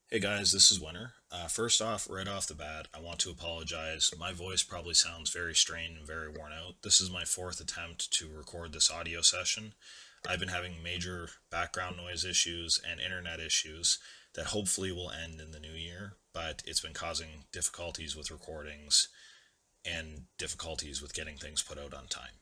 Hey guys, this is Winter. First off, right off the bat, I want to apologize. My voice probably sounds very strained and very worn out. This is my fourth attempt to record this audio session. I've been having major background noise issues and internet issues that hopefully will end in the new year, but it's been causing difficulties with recordings and difficulties with getting things put out on time.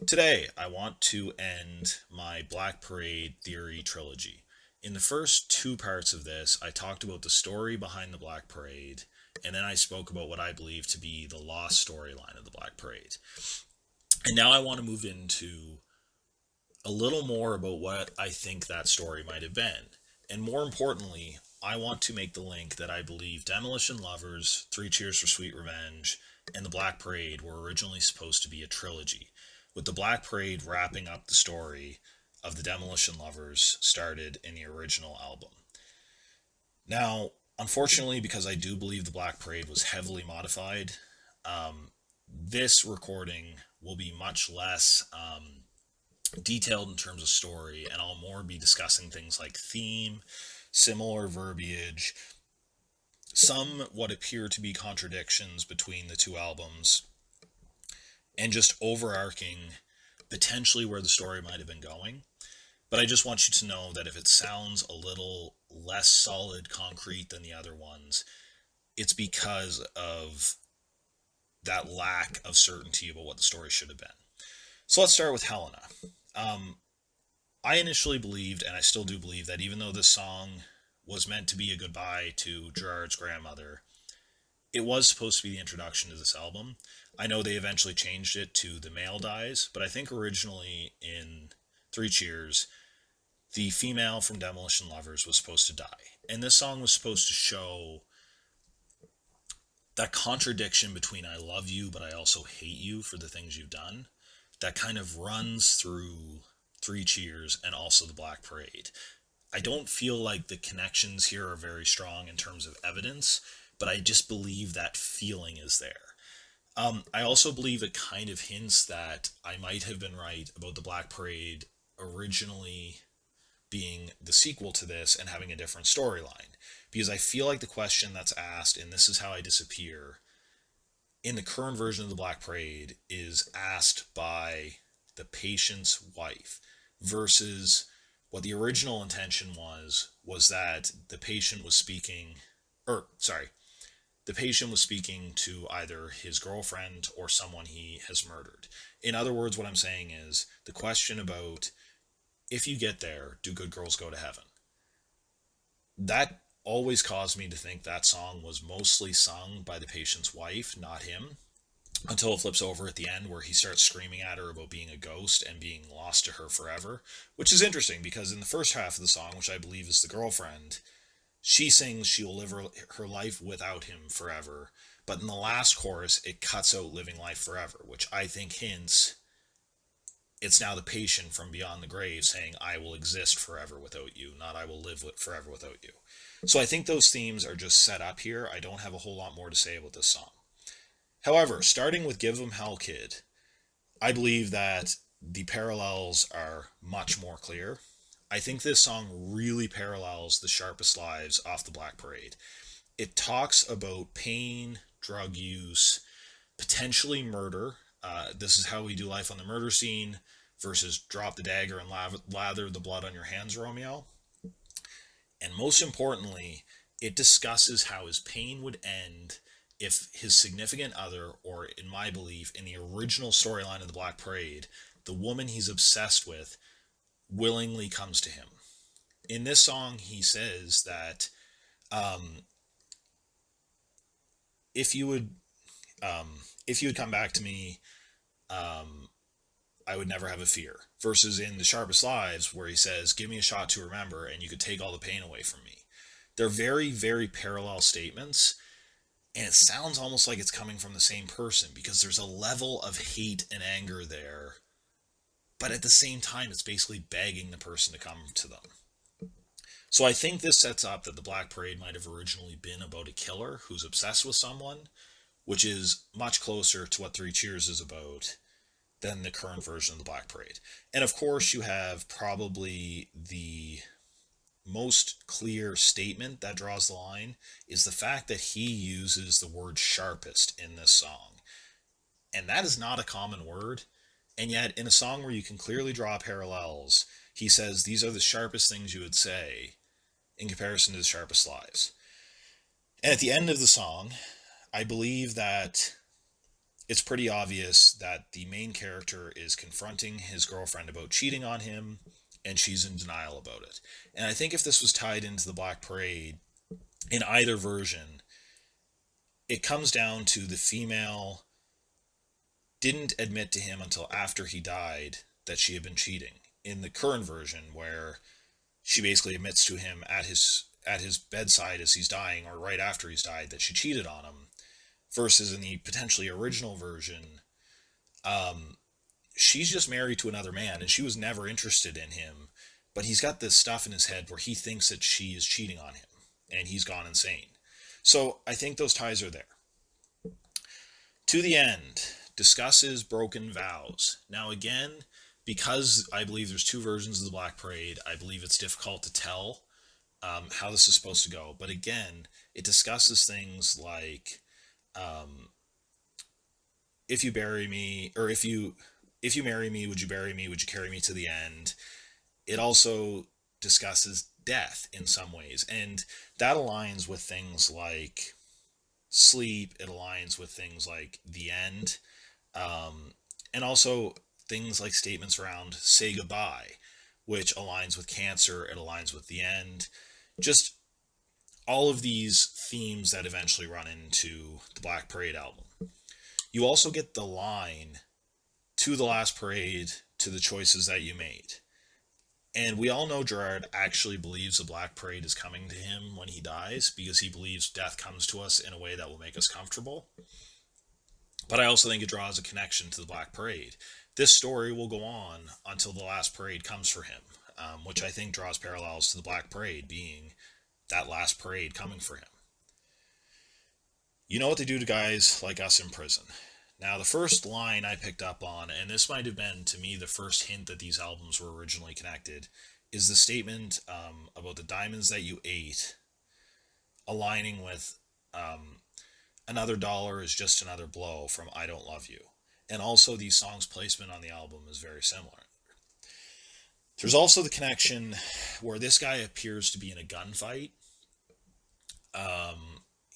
Today, I want to end my Black Parade theory trilogy. In the first two parts of this, I talked about the story behind the Black Parade, and then I spoke about what I believe to be the lost storyline of the Black Parade. And now I want to move into a little more about what I think that story might have been. And more importantly, I want to make the link that I believe Demolition Lovers, Three Cheers for Sweet Revenge, and The Black Parade were originally supposed to be a trilogy, with The Black Parade wrapping up the story of the Demolition Lovers started in the original album. Now, unfortunately, because I do believe The Black Parade was heavily modified, this recording will be much less detailed in terms of story, and I'll more be discussing things like theme, similar verbiage, some what appear to be contradictions between the two albums, and just overarching potentially where the story might have been going. But I just want you to know that if it sounds a little less solid, concrete than the other ones, it's because of that lack of certainty about what the story should have been. So let's start with Helena. Um, I initially believed, and I still do believe, that even though this song was meant to be a goodbye to Gerard's grandmother, it was supposed to be the introduction to this album. I know they eventually changed it to The Male Dies, but I think originally in Three Cheers, the female from Demolition Lovers was supposed to die. And this song was supposed to show that contradiction between I love you, but I also hate you for the things you've done, that kind of runs through Three Cheers and also the Black Parade. I don't feel like the connections here are very strong in terms of evidence, but I just believe that feeling is there. I also believe it kind of hints that I might have been right about the Black Parade originally being the sequel to this and having a different storyline. Because I feel like the question that's asked in This Is How I Disappear in the current version of the Black Parade is asked by the patient's wife versus what the original intention was that the patient was speaking, or sorry, the patient was speaking to either his girlfriend or someone he has murdered. In other words, what I'm saying is the question about if you get there, do good girls go to heaven? That always caused me to think that song was mostly sung by the patient's wife, not him, until it flips over at the end where he starts screaming at her about being a ghost and being lost to her forever, which is interesting because in the first half of the song, which I believe is the girlfriend, she sings she'll live her life without him forever, but in the last chorus it cuts out living life forever, which I think hints it's now the patient from beyond the grave saying I will exist forever without you, not I will live forever without you. So I think those themes are just set up here. I don't have a whole lot more to say about this song. However, starting with Give 'em Hell Kid, I believe that the parallels are much more clear. I think this song really parallels The Sharpest Lives off the Black Parade. It talks about pain, drug use, potentially murder. This is how we do life on the murder scene versus drop the dagger and lather the blood on your hands, Romeo. And most importantly, it discusses how his pain would end if his significant other, or in my belief, in the original storyline of the Black Parade, the woman he's obsessed with willingly comes to him. In this song, he says that um, if you would if you would come back to me, um, I would never have a fear. Versus in The Sharpest Lives, where he says, give me a shot to remember and you could take all the pain away from me. They're very, very parallel statements, and it sounds almost like it's coming from the same person because there's a level of hate and anger there, but at the same time, it's basically begging the person to come to them. So I think this sets up that the Black Parade might have originally been about a killer who's obsessed with someone, which is much closer to what Three Cheers is about than the current version of the Black Parade. And of course, you have probably the most clear statement that draws the line is the fact that he uses the word sharpest in this song. And that is not a common word. And yet, in a song where you can clearly draw parallels, he says these are the sharpest things you would say in comparison to the sharpest lives. And at the end of the song, I believe that it's pretty obvious that the main character is confronting his girlfriend about cheating on him, and she's in denial about it. And I think if this was tied into the Black Parade, in either version, it comes down to the female didn't admit to him until after he died that she had been cheating. In the current version, where she basically admits to him at his bedside as he's dying, or right after he's died, that she cheated on him, versus in the potentially original version, she's just married to another man and she was never interested in him, but he's got this stuff in his head where he thinks that she is cheating on him and he's gone insane. So I think those ties are there. To the End discusses broken vows. Now, again, because I believe there's two versions of the Black Parade, I believe it's difficult to tell how this is supposed to go. But again, it discusses things like if you bury me, or if you marry me, would you bury me? Would you carry me to the end? It also discusses death in some ways, and that aligns with things like sleep. It aligns with things like the end, and also things like statements around say goodbye, which aligns with cancer. It aligns with the end. Just all of these themes that eventually run into the Black Parade album. You also get the line, to the last parade, to the choices that you made. And we all know Gerard actually believes the Black Parade is coming to him when he dies, because he believes death comes to us in a way that will make us comfortable. But I also think it draws a connection to the Black Parade. This story will go on until the last parade comes for him, which I think draws parallels to the Black Parade being that last parade coming for him. You know what they do to guys like us in prison. Now, the first line I picked up on, and this might have been to me the first hint that these albums were originally connected, is the statement about the diamonds that you ate aligning with another dollar is just another blow from I Don't Love You. And also, these songs' placement on the album is very similar. There's also the connection where this guy appears to be in a gunfight.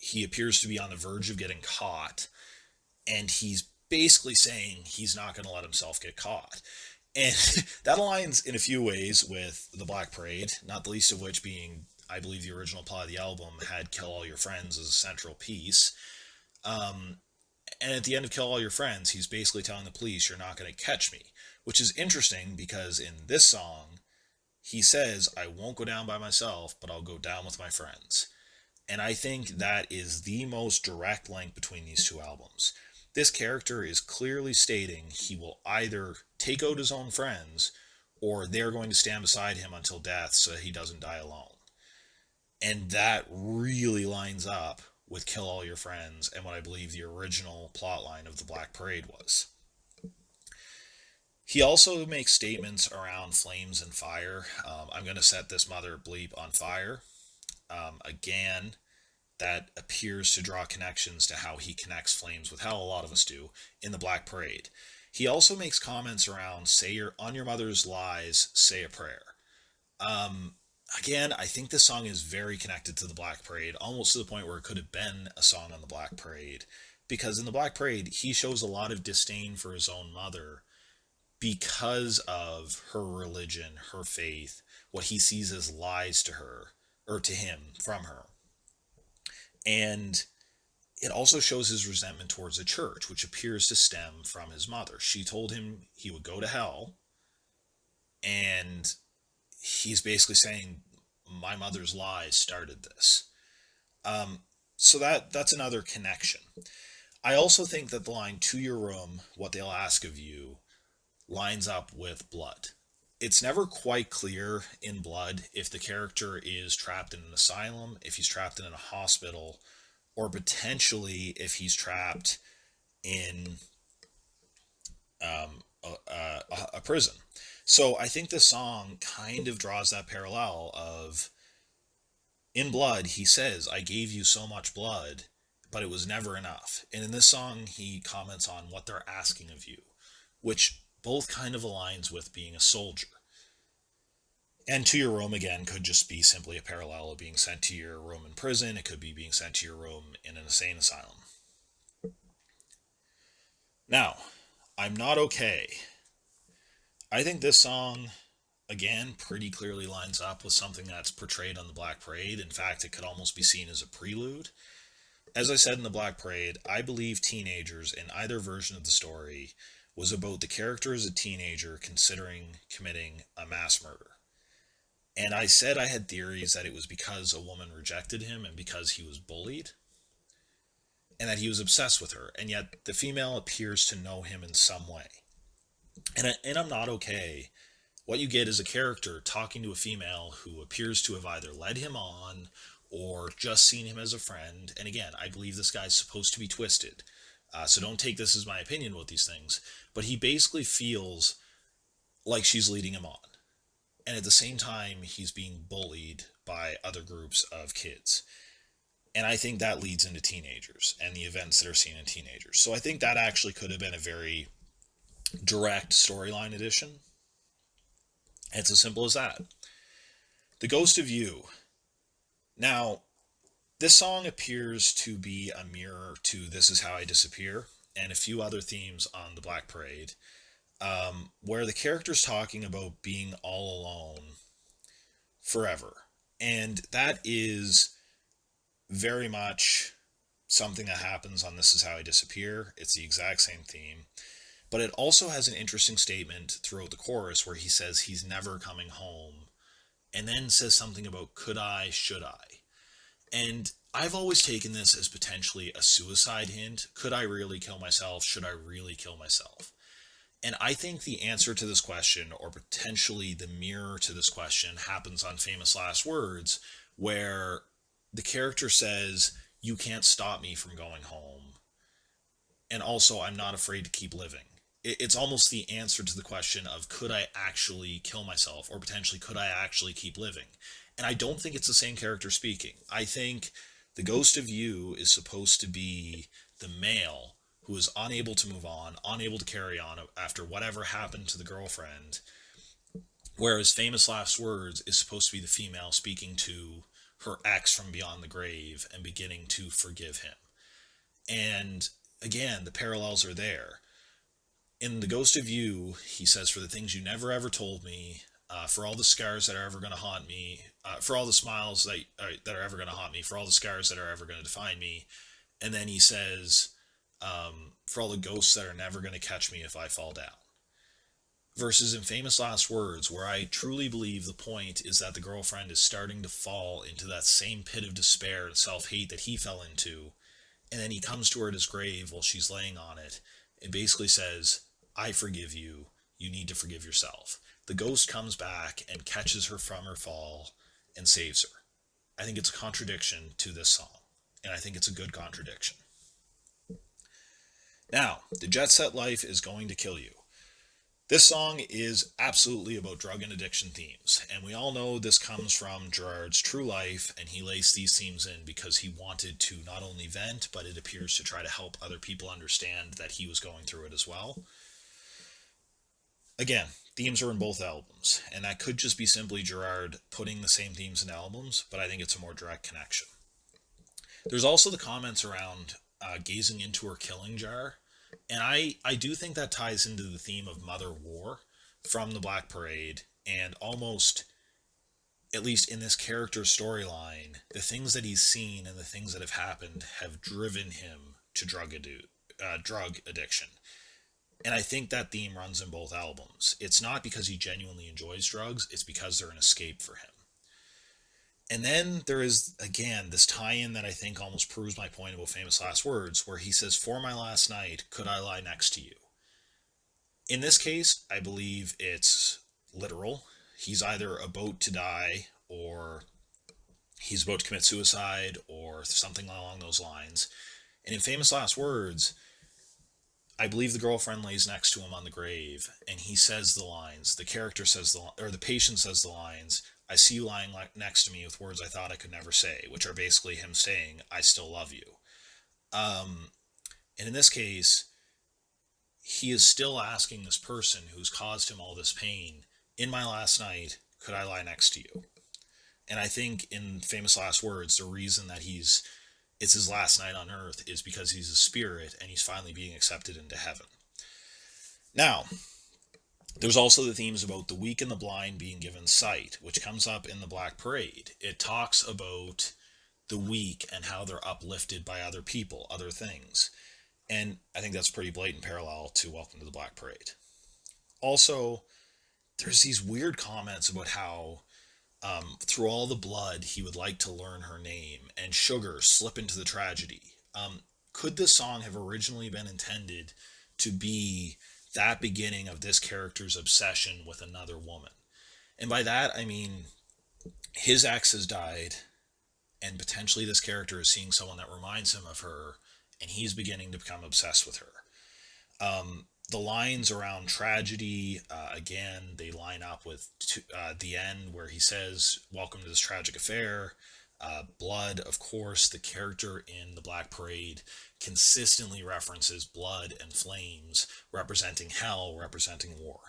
He appears to be on the verge of getting caught, and he's basically saying he's not going to let himself get caught. And that aligns in a few ways with the Black Parade, not the least of which being, I believe the original plot of the album had Kill All Your Friends as a central piece. And at the end of Kill All Your Friends, he's basically telling the police, you're not going to catch me. Which is interesting because in this song, he says, I won't go down by myself, but I'll go down with my friends. And I think that is the most direct link between these two albums. This character is clearly stating he will either take out his own friends, or they're going to stand beside him until death so he doesn't die alone. And that really lines up with Kill All Your Friends and what I believe the original plotline of the Black Parade was. He also makes statements around flames and fire. I'm going to set this mother bleep on fire. Again, that appears to draw connections to how he connects flames with hell, a lot of us do, in the Black Parade. He also makes comments around on your mother's lies, say a prayer. Again, I think this song is very connected to the Black Parade, almost to the point where it could have been a song on the Black Parade. Because in the Black Parade, he shows a lot of disdain for his own mother because of her religion, her faith, what he sees as lies to her, or to him, from her. And it also shows his resentment towards the church, which appears to stem from his mother. She told him he would go to hell, and he's basically saying, my mother's lies started this. So that's another connection. I also think that the line, to your room, what they'll ask of you, lines up with Blood. It's never quite clear in Blood if the character is trapped in an asylum, if he's trapped in a hospital, or potentially if he's trapped in a prison. So I think this song kind of draws that parallel of in Blood, he says, I gave you so much blood, but it was never enough. And in this song, he comments on what they're asking of you, which both kind of aligns with being a soldier. And to your Rome again could just be simply a parallel of being sent to your Roman prison. It could be being sent to your Rome in an insane asylum. Now, I'm Not Okay. I think this song, again, pretty clearly lines up with something that's portrayed on the Black Parade. In fact, it could almost be seen as a prelude. As I said in the Black Parade, I believe Teenagers in either version of the story was about the character as a teenager considering committing a mass murder. And I said I had theories that it was because a woman rejected him and because he was bullied, and that he was obsessed with her, and yet the female appears to know him in some way. And I'm Not Okay. What you get is a character talking to a female who appears to have either led him on or just seen him as a friend. And again, I believe this guy's supposed to be twisted. So don't take this as my opinion about these things. But he basically feels like she's leading him on. And at the same time, he's being bullied by other groups of kids. And I think that leads into teenagers and the events that are seen in teenagers. So I think that actually could have been a very direct storyline addition. It's as simple as that. The Ghost of You. Now, this song appears to be a mirror to This Is How I Disappear and a few other themes on the Black Parade, where the character's talking about being all alone forever. And that is very much something that happens on This Is How I Disappear. It's the exact same theme. But it also has an interesting statement throughout the chorus where he says he's never coming home, and then says something about could I, should I. And I've always taken this as potentially a suicide hint. Could I really kill myself? Should I really kill myself? And I think the answer to this question, or potentially the mirror to this question, happens on Famous Last Words, where the character says, you can't stop me from going home. And also, I'm not afraid to keep living. It's almost the answer to the question of could I actually kill myself, or potentially could I actually keep living? And I don't think it's the same character speaking. I think the Ghost of You is supposed to be the male who is unable to move on, unable to carry on after whatever happened to the girlfriend, whereas Famous Last Words is supposed to be the female speaking to her ex from beyond the grave and beginning to forgive him. And again, the parallels are there. In The Ghost of You, he says, for the things you never ever told me, for all the scars that are ever going to haunt me, for all the smiles that are ever going to haunt me, for all the scars that are ever going to define me. And then he says, for all the ghosts that are never going to catch me if I fall down. Versus in Famous Last Words, where I truly believe the point is that the girlfriend is starting to fall into that same pit of despair and self-hate that he fell into, and then he comes to her at his grave while she's laying on it, and basically says, I forgive you, you need to forgive yourself. The ghost comes back and catches her from her fall and saves her. I think it's a contradiction to this song, and I think it's a good contradiction. Now, The Jet Set Life is Going to Kill You. This song is absolutely about drug and addiction themes, and we all know this comes from Gerard's true life, and he laced these themes in because he wanted to not only vent, but it appears to try to help other people understand that he was going through it as well. Again, themes are in both albums, and that could just be simply Gerard putting the same themes in albums, but I think it's a more direct connection. There's also the comments around gazing into her killing jar, and I do think that ties into the theme of Mother War from the Black Parade, and almost, at least in this character's storyline, the things that he's seen and the things that have happened have driven him to drug addiction. And I think that theme runs in both albums. It's not because he genuinely enjoys drugs, it's because they're an escape for him. And then there is, again, this tie-in that I think almost proves my point about Famous Last Words, where he says, for my last night, could I lie next to you? In this case, I believe it's literal. He's either about to die, or he's about to commit suicide, or something along those lines. And in Famous Last Words, I believe the girlfriend lays next to him on the grave, and he says the lines, the character says the patient says the lines, I see you lying next to me with words I thought I could never say, which are basically him saying, I still love you. Um, and in this case, he is still asking this person who's caused him all this pain, in my last night, could I lie next to you? And I think in famous last words, the reason that it's his last night on earth is because he's a spirit and he's finally being accepted into heaven. Now, there's also the themes about the weak and the blind being given sight, which comes up in the Black Parade. It talks about the weak and how they're uplifted by other people, other things. And I think that's pretty blatant parallel to Welcome to the Black Parade. Also, there's these weird comments about how through all the blood he would like to learn her name, and sugar slip into the tragedy. Could this song have originally been intended to be that beginning of this character's obsession with another woman? And by that, I mean his ex has died, and potentially this character is seeing someone that reminds him of her, and he's beginning to become obsessed with her. The lines around tragedy, again, they line up with the end where he says, welcome to this tragic affair. Blood, of course, the character in the Black Parade consistently references blood and flames, representing hell, representing war.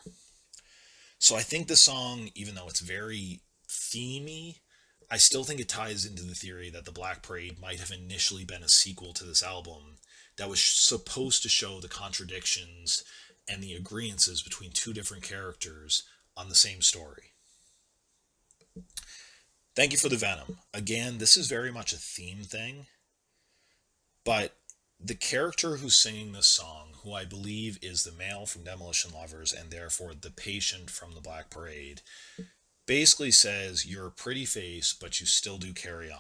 So I think the song, even though it's very themey, I still think it ties into the theory that the Black Parade might have initially been a sequel to this album that was supposed to show the contradictions and the agreeances between two different characters on the same story. Thank you for the Venom. Again, this is very much a theme thing, but the character who's singing this song, who I believe is the male from Demolition Lovers and therefore the patient from the Black Parade, basically says, you're a pretty face, but you still do carry on,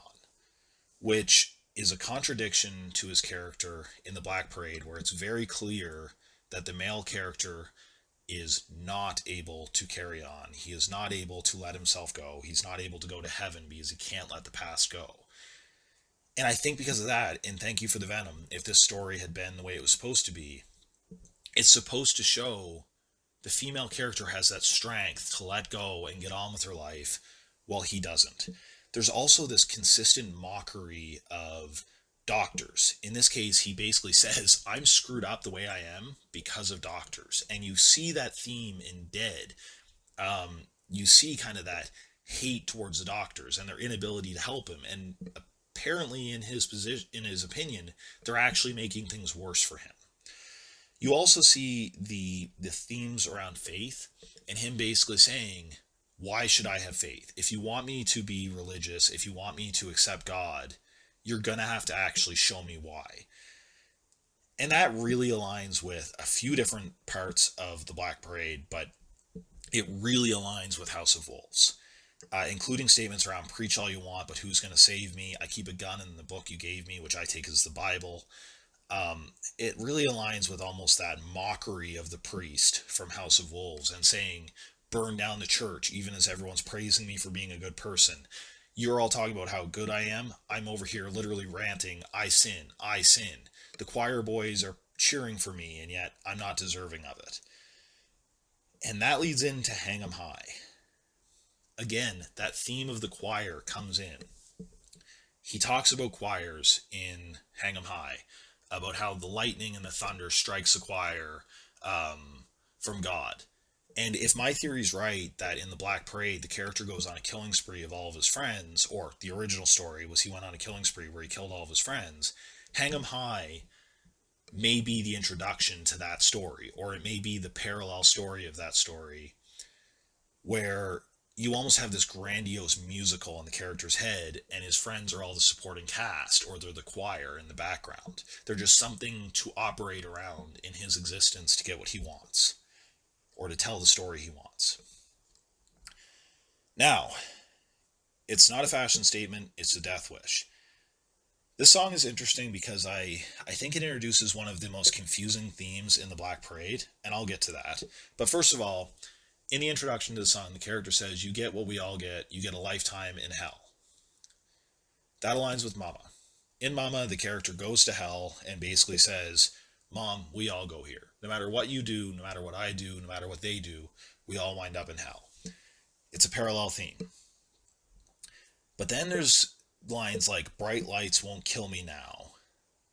which is a contradiction to his character in the Black Parade, where it's very clear that the male character is not able to carry on. He is not able to let himself go. He's not able to go to heaven because he can't let the past go. And I think because of that, and thank you for the Venom, if this story had been the way it was supposed to be, it's supposed to show the female character has that strength to let go and get on with her life while he doesn't. There's also this consistent mockery of doctors. In this case, he basically says, I'm screwed up the way I am because of doctors. And you see that theme in Dead. You see kind of that hate towards the doctors and their inability to help him. And apparently, in his opinion, they're actually making things worse for him. You also see the themes around faith and him basically saying, why should I have faith? If you want me to be religious, if you want me to accept God, you're going to have to actually show me why. And that really aligns with a few different parts of the Black Parade, but it really aligns with House of Wolves, including statements around preach all you want, but who's going to save me? I keep a gun in the book you gave me, which I take as the Bible. It really aligns with almost that mockery of the priest from House of Wolves and saying, burn down the church, even as everyone's praising me for being a good person. You're all talking about how good I am. I'm over here literally ranting, I sin, I sin. The choir boys are cheering for me, and yet I'm not deserving of it. And that leads into Hang 'em High. Again, that theme of the choir comes in. He talks about choirs in Hang 'em High, about how the lightning and the thunder strikes the choir from God. And if my theory's right, that in the Black Parade, the character goes on a killing spree of all of his friends, or the original story was he went on a killing spree where he killed all of his friends, Hang 'em High may be the introduction to that story, or it may be the parallel story of that story, where you almost have this grandiose musical in the character's head, and his friends are all the supporting cast, or they're the choir in the background. They're just something to operate around in his existence to get what he wants, or to tell the story he wants. Now, it's not a fashion statement, it's a death wish. This song is interesting because I think it introduces one of the most confusing themes in the Black Parade, and I'll get to that. But first of all, in the introduction to the song, the character says, you get what we all get, you get a lifetime in hell. That aligns with Mama. In Mama, the character goes to hell and basically says, Mom, we all go here. No matter what you do, no matter what I do, no matter what they do, we all wind up in hell. It's a parallel theme. But then there's lines like bright lights won't kill me now,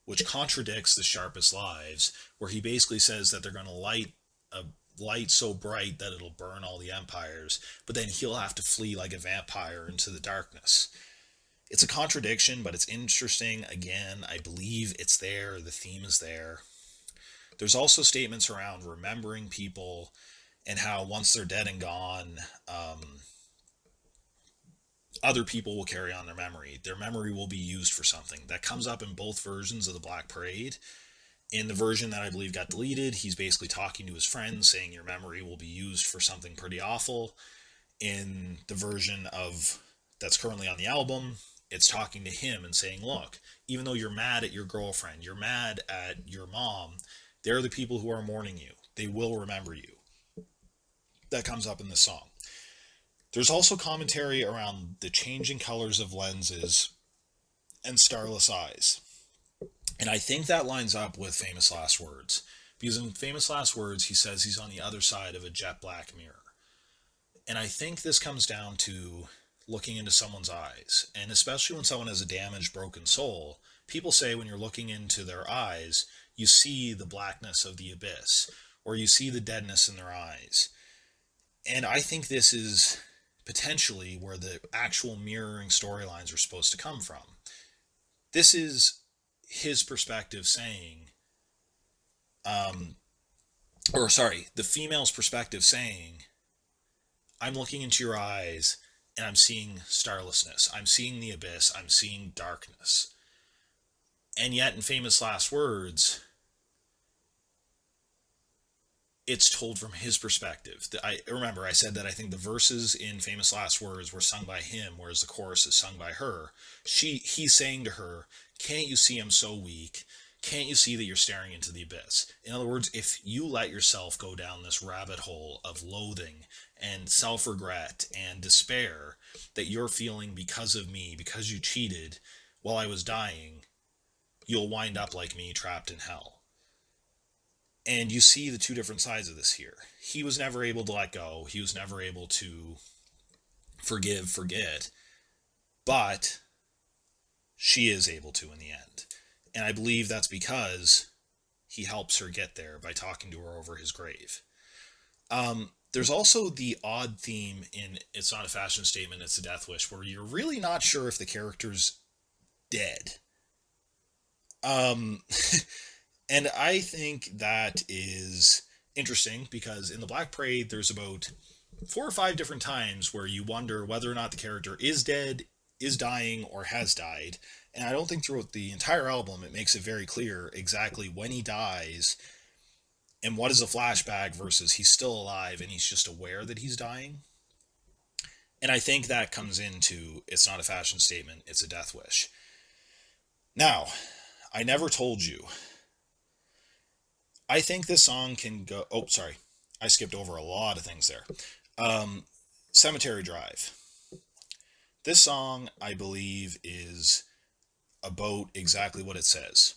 which contradicts the sharpest lives, where he basically says that they're going to light a light so bright that it'll burn all the empires, but then he'll have to flee like a vampire into the darkness. It's a contradiction, but it's interesting. Again, I believe it's there, the theme is there. There's also statements around remembering people and how once they're dead and gone, other people will carry on their memory. Their memory will be used for something. That comes up in both versions of the Black Parade. In the version that I believe got deleted, he's basically talking to his friends saying your memory will be used for something pretty awful. In the version of that's currently on the album, it's talking to him and saying, look, even though you're mad at your girlfriend, you're mad at your mom, they're the people who are mourning you. They will remember you. That comes up in the song. There's also commentary around the changing colors of lenses and starless eyes. And I think that lines up with Famous Last Words. Because in Famous Last Words, he says he's on the other side of a jet black mirror. And I think this comes down to looking into someone's eyes. And especially when someone has a damaged, broken soul, people say when you're looking into their eyes, you see the blackness of the abyss, or you see the deadness in their eyes. And I think this is potentially where the actual mirroring storylines are supposed to come from. This is his perspective saying, the female's perspective saying, I'm looking into your eyes and I'm seeing starlessness. I'm seeing the abyss. I'm seeing darkness. And yet in Famous Last Words, it's told from his perspective. I said that I think the verses in Famous Last Words were sung by him, whereas the chorus is sung by her. He's saying to her, can't you see I'm so weak? Can't you see that you're staring into the abyss? In other words, if you let yourself go down this rabbit hole of loathing and self-regret and despair that you're feeling because of me, because you cheated while I was dying, you'll wind up like me, trapped in hell. And you see the two different sides of this here. He was never able to let go. He was never able to forget. But she is able to in the end. And I believe that's because he helps her get there by talking to her over his grave. There's also the odd theme in It's Not a Fashion Statement, It's a Death Wish, where you're really not sure if the character's dead. And I think that is interesting because in the Black Parade, there's about 4 or 5 different times where you wonder whether or not the character is dead, is dying, or has died. And I don't think throughout the entire album it makes it very clear exactly when he dies and what is a flashback versus he's still alive and he's just aware that he's dying. And I think that comes into It's Not a Fashion Statement, It's a Death Wish. Now, I Never Told You. I think this song can go... Oh, sorry. I skipped over a lot of things there. Cemetery Drive. This song, I believe, is about exactly what it says.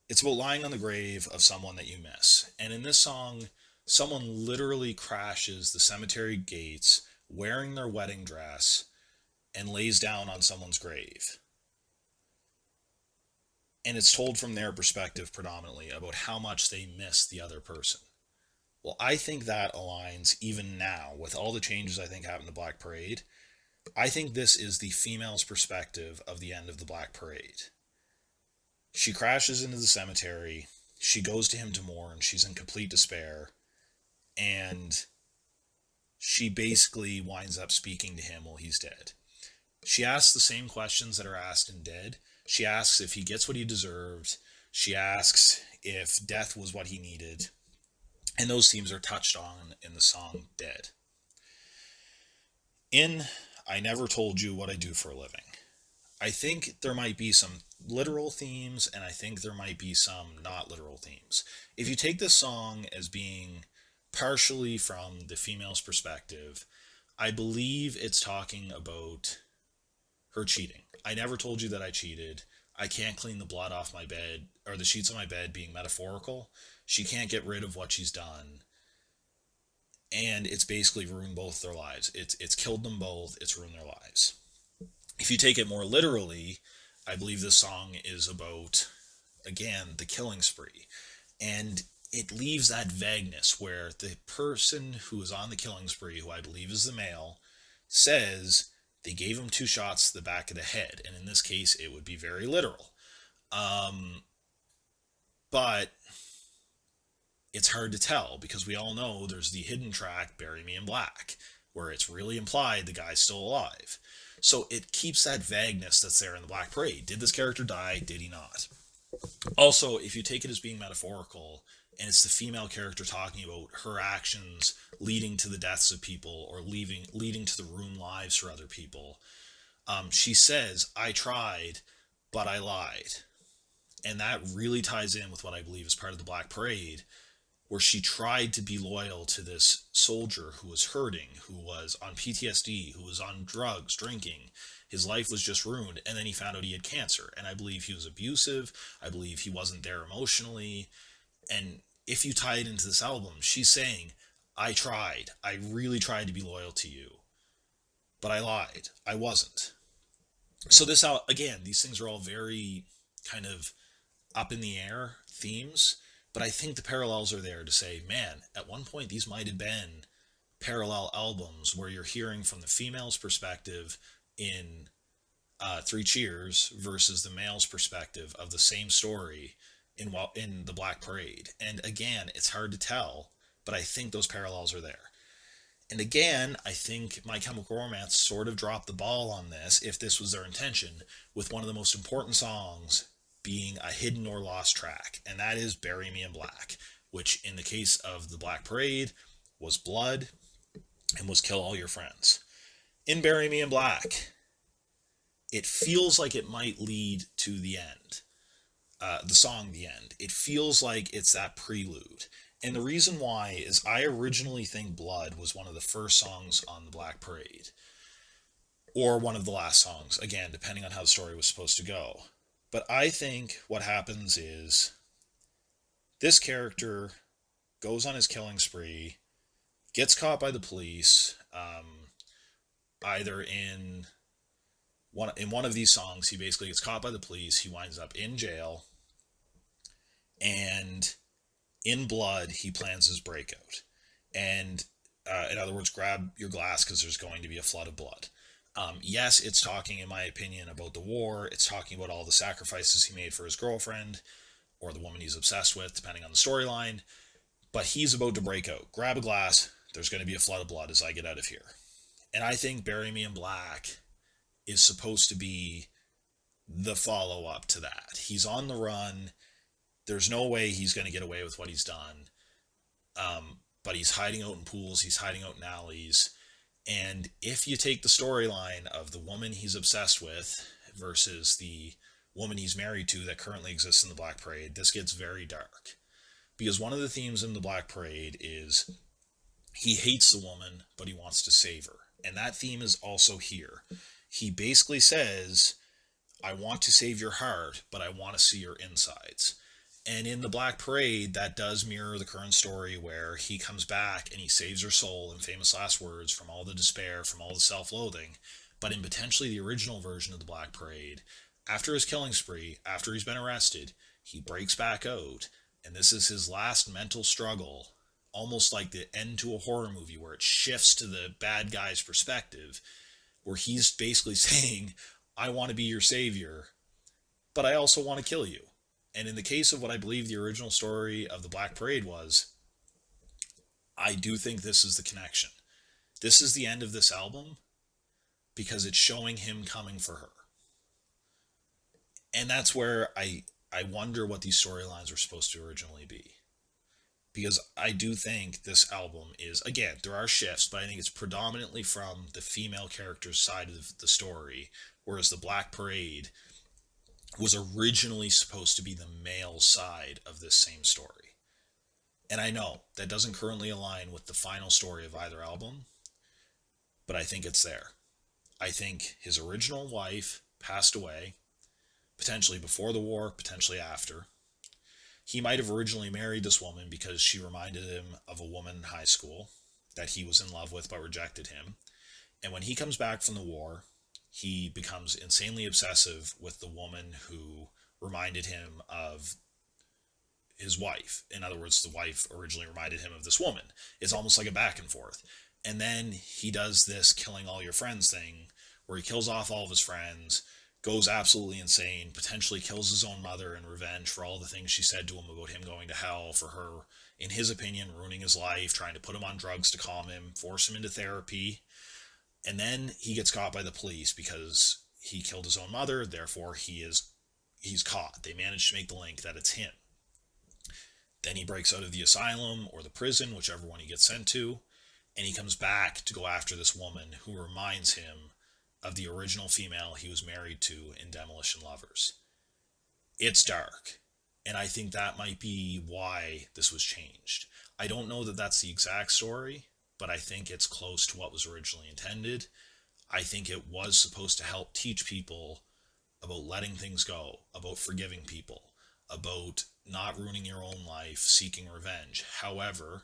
It's about lying on the grave of someone that you miss. And in this song, someone literally crashes the cemetery gates wearing their wedding dress and lays down on someone's grave. And it's told from their perspective predominantly about how much they miss the other person. Well, I think that aligns even now with all the changes I think happened to Black Parade. I think this is the female's perspective of the end of the Black Parade. She crashes into the cemetery. She goes to him to mourn. She's in complete despair. And she basically winds up speaking to him while he's dead. She asks the same questions that are asked in Dead. She asks if he gets what he deserved. She asks if death was what he needed. And those themes are touched on in the song Dead. In I Never Told You What I Do for a Living, I think there might be some literal themes, and I think there might be some not literal themes. If you take this song as being partially from the female's perspective, I believe it's talking about her cheating. I never told you that I cheated. I can't clean the blood off my bed, or the sheets on my bed being metaphorical. She can't get rid of what she's done. And it's basically ruined both their lives. It's killed them both. It's ruined their lives. If you take it more literally, I believe this song is about, again, the killing spree. And it leaves that vagueness where the person who is on the killing spree, who I believe is the male, says they gave him 2 shots to the back of the head. And in this case, it would be very literal. Um, but it's hard to tell because we all know there's the hidden track, Bury Me in Black, where it's really implied the guy's still alive. So it keeps that vagueness that's there in the Black Parade. Did this character die? Did he not? Also, if you take it as being metaphorical, and it's the female character talking about her actions leading to the deaths of people or leading to the ruined lives for other people, she says, "I tried, but I lied," and that really ties in with what I believe is part of the Black Parade, where she tried to be loyal to this soldier who was hurting, who was on PTSD, who was on drugs, drinking. His life was just ruined, and then he found out he had cancer. And I believe he was abusive. I believe he wasn't there emotionally. And if you tie it into this album, she's saying, I tried. I really tried to be loyal to you. But I lied. I wasn't. So this out again, these things are all very kind of up in the air themes, but I think the parallels are there to say, man, at one point these might have been parallel albums where you're hearing from the female's perspective in Three Cheers versus the male's perspective of the same story in the Black Parade. And again, it's hard to tell, but I think those parallels are there. And again, I think My Chemical Romance sort of dropped the ball on this, if this was their intention, with one of the most important songs being a hidden or lost track, and that is Bury Me in Black, which in the case of the Black Parade was Blood and was Kill All Your Friends. In Bury Me in Black, it feels like it might lead to the end. The song The End. It feels like it's that prelude. And the reason why is I originally think Blood was one of the first songs on the Black Parade. Or one of the last songs, again, depending on how the story was supposed to go. But I think what happens is this character goes on his killing spree, gets caught by the police, either in one of these songs, he basically gets caught by the police, he winds up in jail, and in Blood, he plans his breakout. And, in other words, grab your glass because there's going to be a flood of blood. Yes, it's talking, in my opinion, about the war. It's talking about all the sacrifices he made for his girlfriend, or the woman he's obsessed with, depending on the storyline. But he's about to break out. Grab a glass. There's going to be a flood of blood as I get out of here. And I think Bury Me in Black is supposed to be the follow-up to that. He's on the run. There's no way he's going to get away with what he's done. But he's hiding out in pools. He's hiding out in alleys. And if you take the storyline of the woman he's obsessed with versus the woman he's married to that currently exists in the Black Parade, this gets very dark. Because one of the themes in the Black Parade is he hates the woman, but he wants to save her. And that theme is also here. He basically says, I want to save your heart, but I want to see your insides. And in the Black Parade, that does mirror the current story where he comes back and he saves her soul in famous last words from all the despair, from all the self-loathing. But in potentially the original version of the Black Parade, after his killing spree, after he's been arrested, he breaks back out. And this is his last mental struggle, almost like the end to a horror movie where it shifts to the bad guy's perspective, where he's basically saying, I want to be your savior, but I also want to kill you. And in the case of what I believe the original story of the Black Parade was, I do think this is the connection. This is the end of this album because it's showing him coming for her. And that's where I wonder what these storylines were supposed to originally be. Because I do think this album is, again, there are shifts, but I think it's predominantly from the female character's side of the story, whereas the Black Parade was originally supposed to be the male side of this same story. And I know that doesn't currently align with the final story of either album, but I think it's there. I think his original wife passed away, potentially before the war, potentially after. He might have originally married this woman because she reminded him of a woman in high school that he was in love with but rejected him. And when he comes back from the war, he becomes insanely obsessive with the woman who reminded him of his wife. In other words, the wife originally reminded him of this woman. It's almost like a back and forth. And then he does this killing all your friends thing where he kills off all of his friends, goes absolutely insane, potentially kills his own mother in revenge for all the things she said to him about him going to hell, for her, in his opinion, ruining his life, trying to put him on drugs to calm him, force him into therapy. And then he gets caught by the police because he killed his own mother, therefore he's caught. They managed to make the link that it's him. Then he breaks out of the asylum or the prison, whichever one he gets sent to, and he comes back to go after this woman who reminds him of the original female he was married to in Demolition Lovers. It's dark, and I think that might be why this was changed. I don't know that that's the exact story, but I think it's close to what was originally intended. I think it was supposed to help teach people about letting things go, about forgiving people, about not ruining your own life, seeking revenge. However,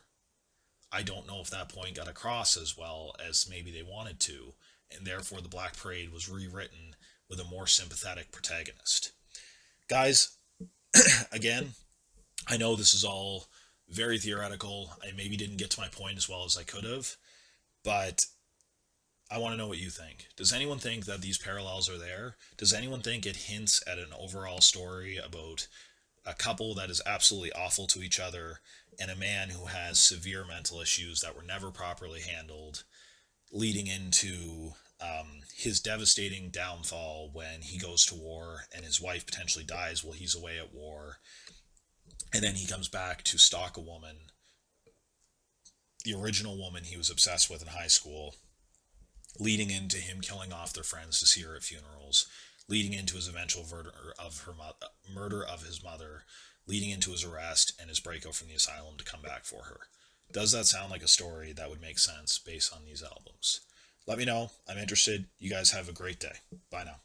I don't know if that point got across as well as maybe they wanted to, and therefore the Black Parade was rewritten with a more sympathetic protagonist. Guys, again, I know this is all very theoretical. I maybe didn't get to my point as well as I could have, but I want to know what you think. Does anyone think that these parallels are there? Does anyone think it hints at an overall story about a couple that is absolutely awful to each other and a man who has severe mental issues that were never properly handled, leading into his devastating downfall when he goes to war and his wife potentially dies while he's away at war, and then he comes back to stalk a woman, the original woman he was obsessed with in high school, leading into him killing off their friends to see her at funerals, leading into his eventual murder of his mother, leading into his arrest and his breakout from the asylum to come back for her. Does that sound like a story that would make sense based on these albums? Let me know. I'm interested. You guys have a great day. Bye now.